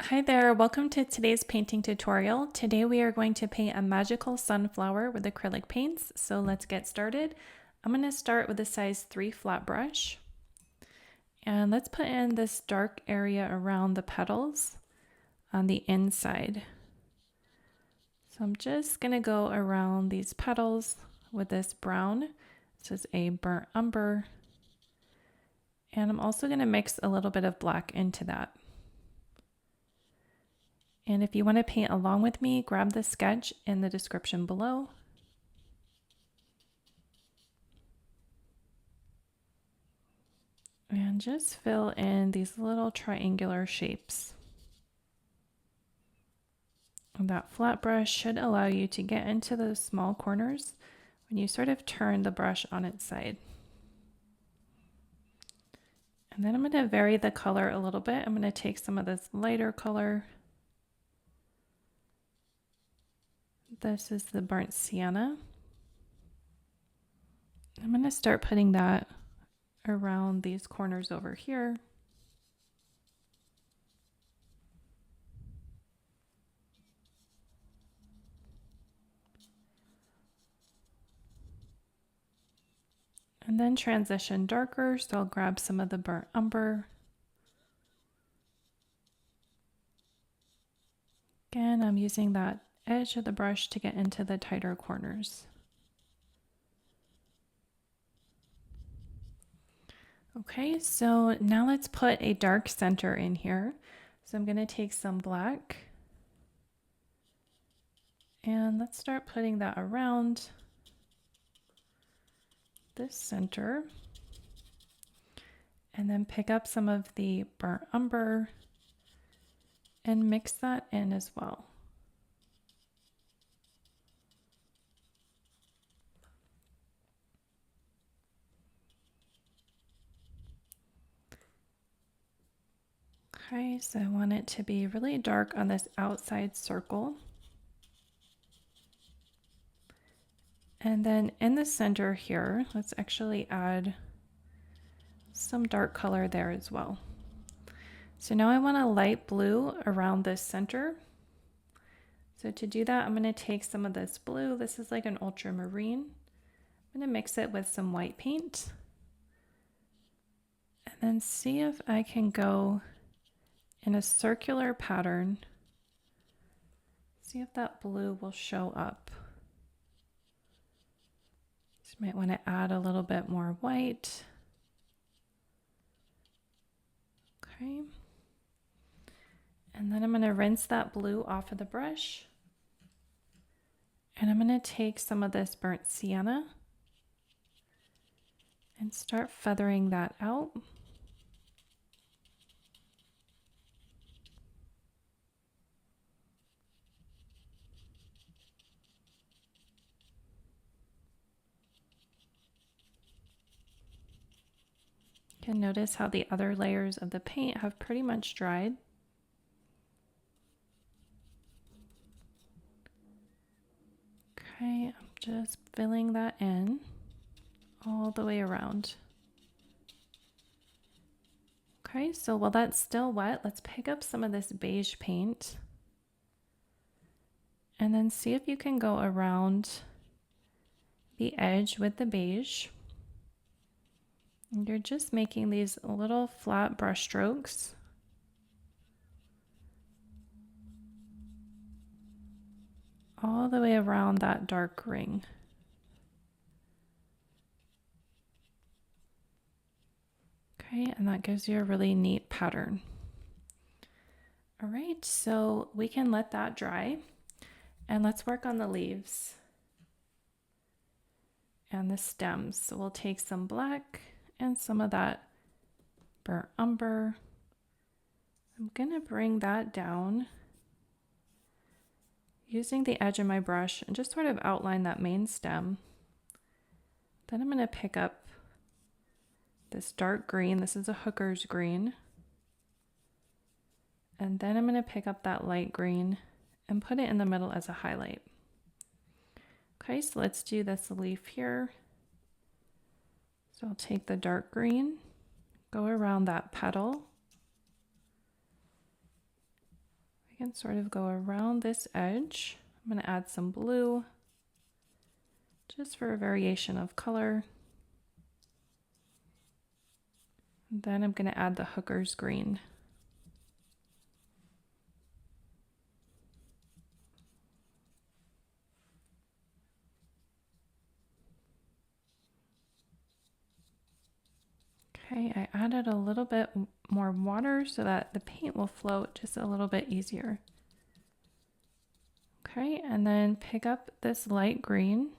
Hi there, welcome to today's painting tutorial. Today we are going to paint a magical sunflower with acrylic paints, so let's get started. I'm going to start with a size 3 flat brush, and let's put in this dark area around the petals on the inside. So I'm just going to go around these petals with this brown. This is a burnt umber, and I'm also going to mix a little bit of black into that. And if you want to paint along with me, grab the sketch in the description below. And just fill in these little triangular shapes. And that flat brush should allow you to get into those small corners when you sort of turn the brush on its side. And then I'm going to vary the color a little bit. I'm going to take some of this lighter color. This is the burnt sienna. I'm going to start putting that around these corners over here. And then transition darker, so I'll grab some of the burnt umber. Again, I'm using that edge of the brush to get into the tighter corners. Okay, so now let's put a dark center in here. So I'm going to take some black and let's start putting that around this center, and then pick up some of the burnt umber and mix that in as well. Okay, so I want it to be really dark on this outside circle. And then in the center here, let's actually add some dark color there as well. So now I want a light blue around this center. So to do that, I'm going to take some of this blue. This is like an ultramarine. I'm going to mix it with some white paint. And then see if I can go in a circular pattern. See if that blue will show up. So you might want to add a little bit more white. Okay. And then I'm going to rinse that blue off of the brush. And I'm going to take some of this burnt sienna and start feathering that out. You can notice how the other layers of the paint have pretty much dried. Okay, I'm just filling that in all the way around. Okay, so while that's still wet, let's pick up some of this beige paint and then see if you can go around the edge with the beige. And you're just making these little flat brush strokes. All the way around that dark ring. Okay, and that gives you a really neat pattern. All right, so we can let that dry and let's work on the leaves and the stems. So we'll take some black and some of that burnt umber. I'm gonna bring that down using the edge of my brush and just sort of outline that main stem. Then I'm gonna pick up this dark green. This is a hooker's green. And then I'm gonna pick up that light green and put it in the middle as a highlight. Okay, so let's do this leaf here. So I'll take the dark green, go around that petal, I can sort of go around this edge. I'm going to add some blue just for a variation of color. And then I'm going to add the hooker's green. Okay, I added a little bit more water so that the paint will float just a little bit easier. Okay, and then pick up this light green.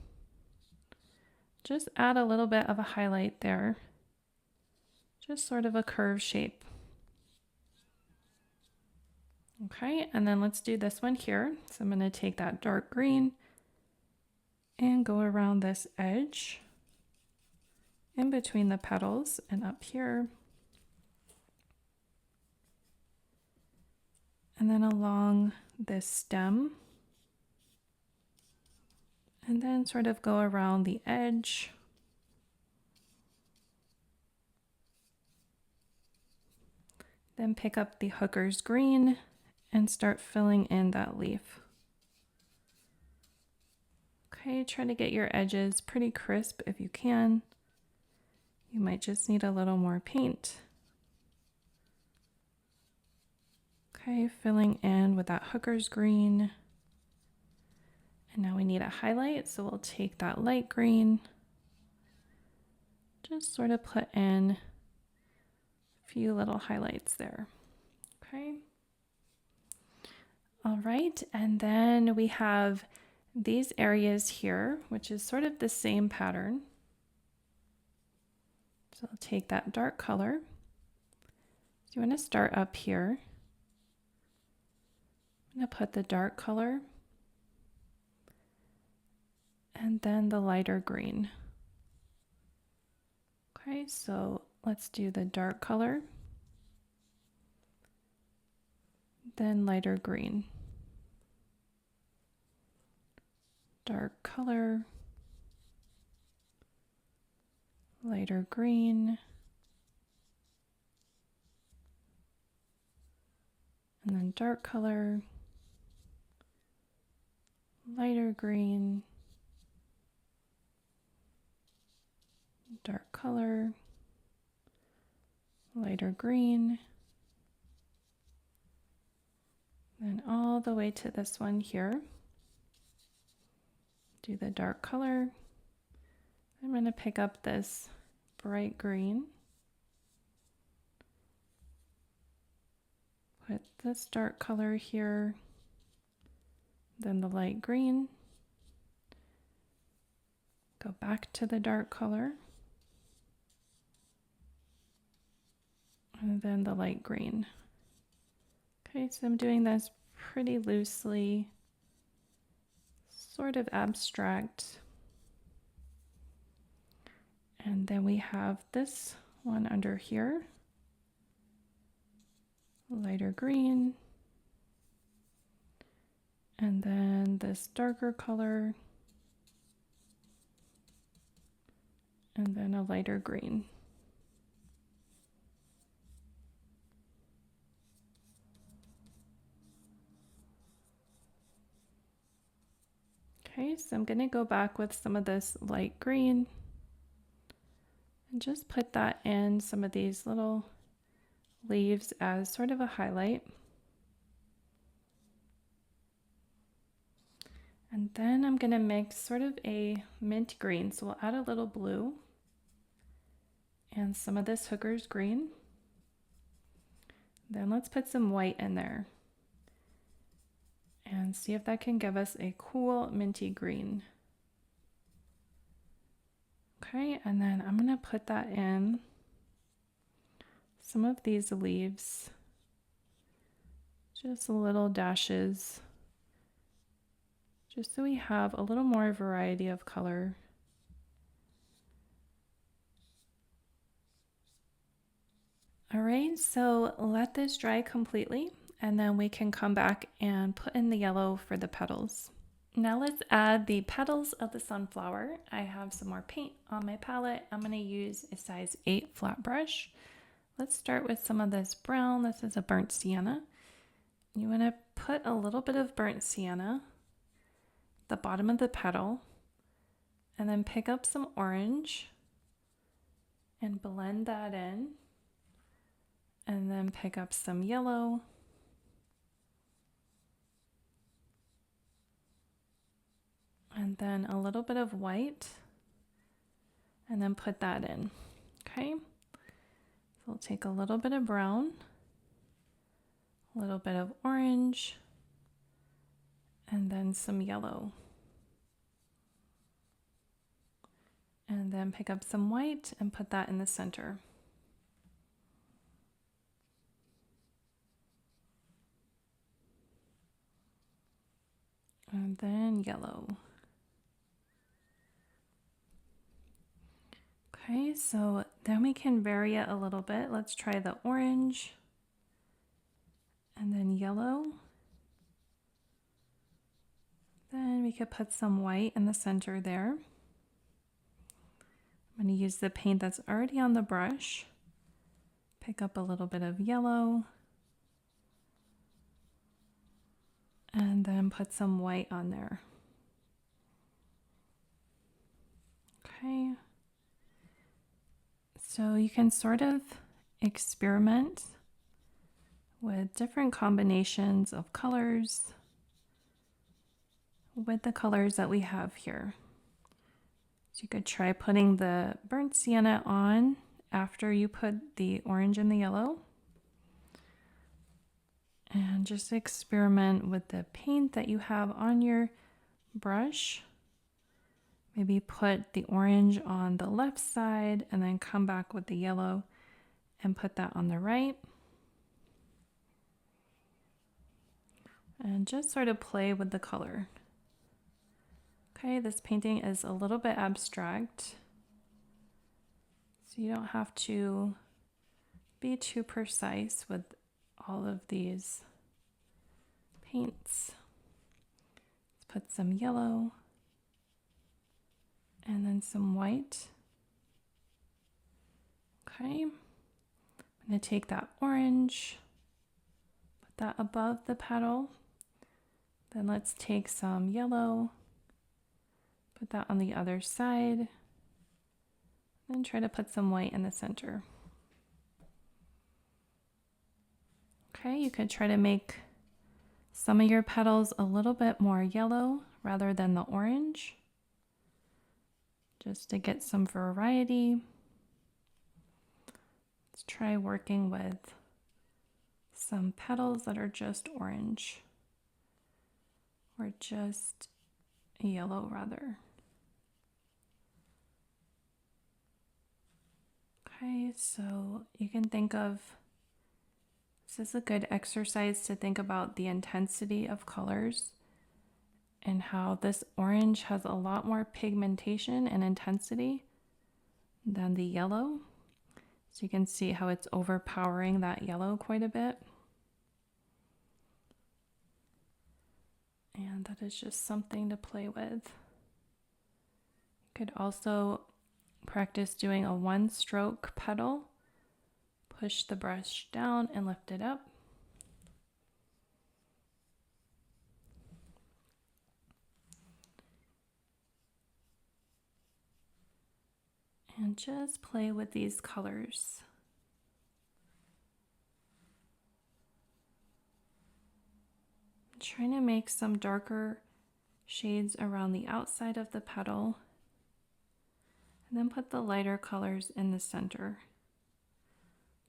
Just add a little bit of a highlight there. Just sort of a curved shape. Okay, and then let's do this one here. So I'm going to take that dark green and go around this edge in between the petals and up here. And then along this stem. And then sort of go around the edge. Then pick up the hooker's green and start filling in that leaf. Okay, try to get your edges pretty crisp if you can. You might just need a little more paint. Okay, filling in with that hooker's green. And now we need a highlight, so we'll take that light green. Just sort of put in a few little highlights there. Okay. All right, and then we have these areas here, which is sort of the same pattern. So I'll take that dark color. So you want to start up here. I'm going to put the dark color and then the lighter green. Okay, so let's do the dark color, then lighter green. Dark color, lighter green, and then dark color, lighter green, dark color, lighter green, then all the way to this one here. Do the dark color. I'm going to pick up this bright green. Put this dark color here, then the light green. Go back to the dark color. And then the light green. Okay, so I'm doing this pretty loosely, sort of abstract. And then we have this one under here, lighter green, and then this darker color, and then a lighter green. Okay, so I'm going to go back with some of this light green and just put that in some of these little leaves as sort of a highlight. And then I'm going to mix sort of a mint green, so we'll add a little blue and some of this hooker's green. Then let's put some white in there and see if that can give us a cool minty green. Okay, and then I'm going to put that in some of these leaves, just little dashes, just so we have a little more variety of color. All right, so let this dry completely, and then we can come back and put in the yellow for the petals. Now let's add the petals of the sunflower. I have some more paint on my palette. I'm going to use a size 8 flat brush. Let's start with some of this brown. This is a burnt sienna. You want to put a little bit of burnt sienna at the bottom of the petal, and then pick up some orange and blend that in, and then pick up some yellow and then a little bit of white, and then put that in. Okay, so we'll take a little bit of brown, a little bit of orange, and then some yellow, and then pick up some white and put that in the center. And then yellow. Okay, so then we can vary it a little bit. Let's try the orange and then yellow. Then we could put some white in the center there. I'm going to use the paint that's already on the brush. Pick up a little bit of yellow. And then put some white on there. Okay. So you can sort of experiment with different combinations of colors with the colors that we have here. So you could try putting the burnt sienna on after you put the orange and the yellow. And just experiment with the paint that you have on your brush. Maybe put the orange on the left side and then come back with the yellow and put that on the right. And just sort of play with the color. Okay, this painting is a little bit abstract, so you don't have to be too precise with all of these paints. Let's put some yellow and then some white. Okay, I'm going to take that orange, put that above the petal. Then let's take some yellow, put that on the other side, then try to put some white in the center. Okay, you could try to make some of your petals a little bit more yellow rather than the orange, just to get some variety. Let's try working with some petals that are just orange, or just yellow rather. Okay, so you can think of, this is a good exercise to think about the intensity of colors and how this orange has a lot more pigmentation and intensity than the yellow. So you can see how it's overpowering that yellow quite a bit. And that is just something to play with. You could also practice doing a one-stroke petal. Push the brush down and lift it up. And just play with these colors. I'm trying to make some darker shades around the outside of the petal, and then put the lighter colors in the center.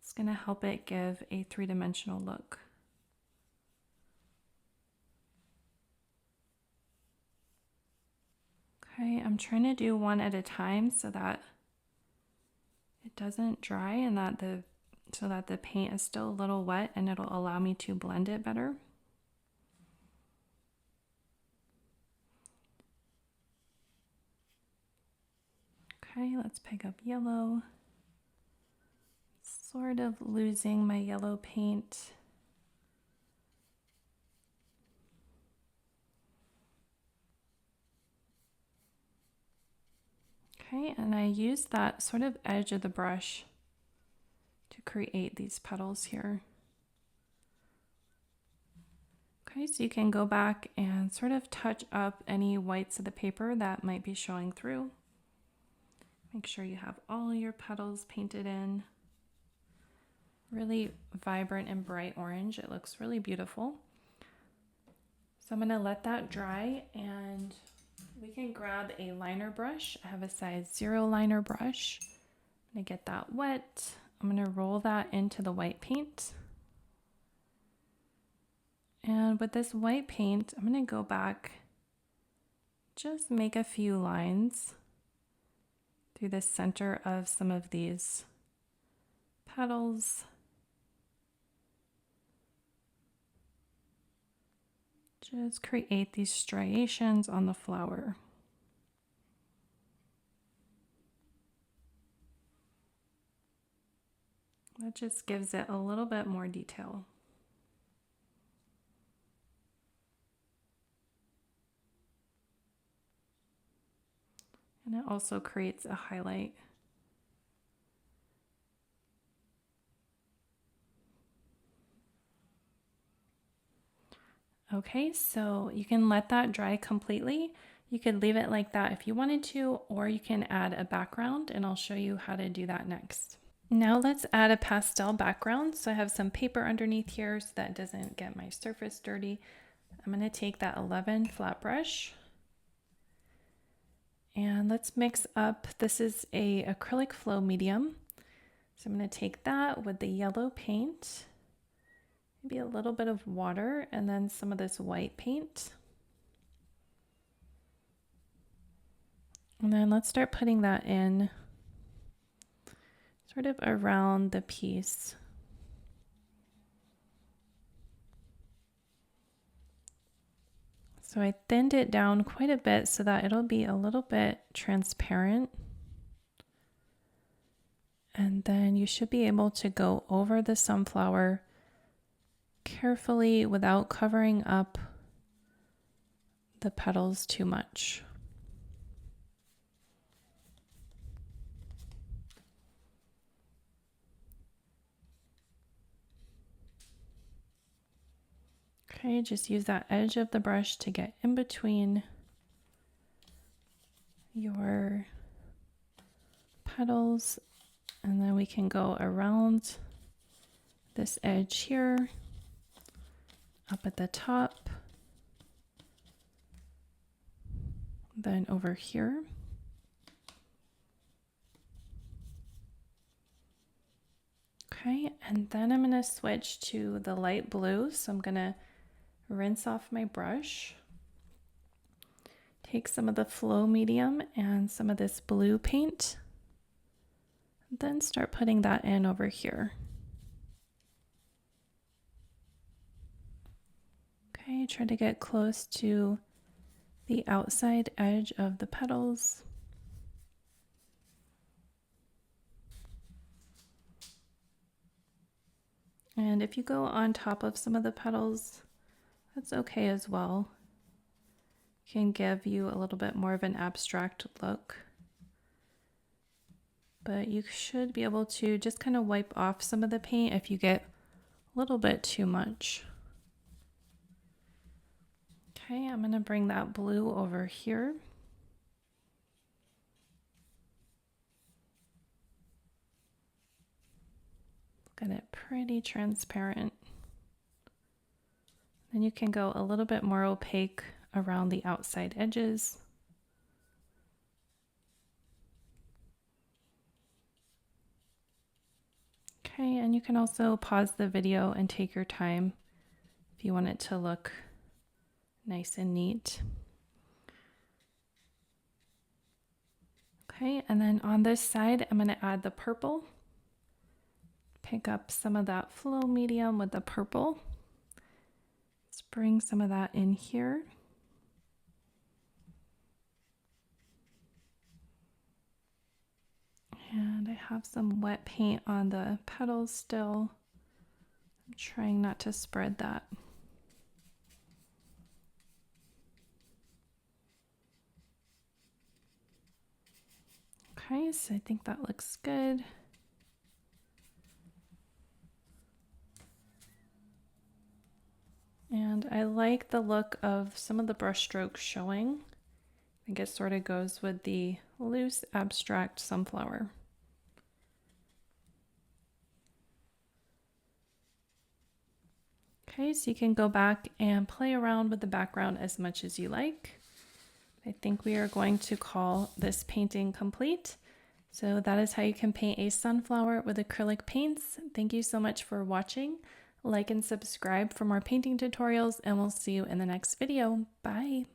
It's going to help it give a three-dimensional look. Okay, I'm trying to do one at a time so that it doesn't dry and so that the paint is still a little wet, and it'll allow me to blend it better. Okay, let's pick up yellow. Sort of losing my yellow paint. Okay, and I use that sort of edge of the brush to create these petals here. Okay, so you can go back and sort of touch up any whites of the paper that might be showing through. Make sure you have all your petals painted in. Really vibrant and bright orange. It looks really beautiful. So I'm going to let that dry, and we can grab a liner brush. I have a size 0 liner brush. I'm going to get that wet. I'm going to roll that into the white paint. And with this white paint, I'm going to go back, just make a few lines through the center of some of these petals. Just create these striations on the flower. That just gives it a little bit more detail. And it also creates a highlight. Okay, so you can let that dry completely. You could leave it like that if you wanted to, or you can add a background, and I'll show you how to do that next. Now let's add a pastel background. So I have some paper underneath here so that doesn't get my surface dirty. I'm going to take that 11 flat brush. And let's mix up, this is a acrylic flow medium. So I'm going to take that with the yellow paint, maybe a little bit of water, and then some of this white paint. And then let's start putting that in sort of around the piece. So I thinned it down quite a bit so that it'll be a little bit transparent. And then you should be able to go over the sunflower carefully without covering up the petals too much. Okay, just use that edge of the brush to get in between your petals, and then we can go around this edge here, up at the top, then over here. Okay, and then I'm going to switch to the light blue, so I'm going to rinse off my brush, take some of the flow medium and some of this blue paint, then start putting that in over here. Okay, try to get close to the outside edge of the petals. And if you go on top of some of the petals, that's okay as well. Can give you a little bit more of an abstract look. But you should be able to just kind of wipe off some of the paint if you get a little bit too much. Okay, I'm going to bring that blue over here. Get it pretty transparent. Then you can go a little bit more opaque around the outside edges. Okay, and you can also pause the video and take your time if you want it to look nice and neat. Okay, and then on this side, I'm going to add the purple. Pick up some of that flow medium with the purple. Let's bring some of that in here. And I have some wet paint on the petals still. I'm trying not to spread that. Okay, so I think that looks good. And And I like the look of some of the brush strokes showing. I think it sort of goes with the loose abstract sunflower. Okay, so you can go back and play around with the background as much as you like. I think we are going to call this painting complete. So that is how you can paint a sunflower with acrylic paints. Thank you so much for watching. Like and subscribe for more painting tutorials, and we'll see you in the next video. Bye!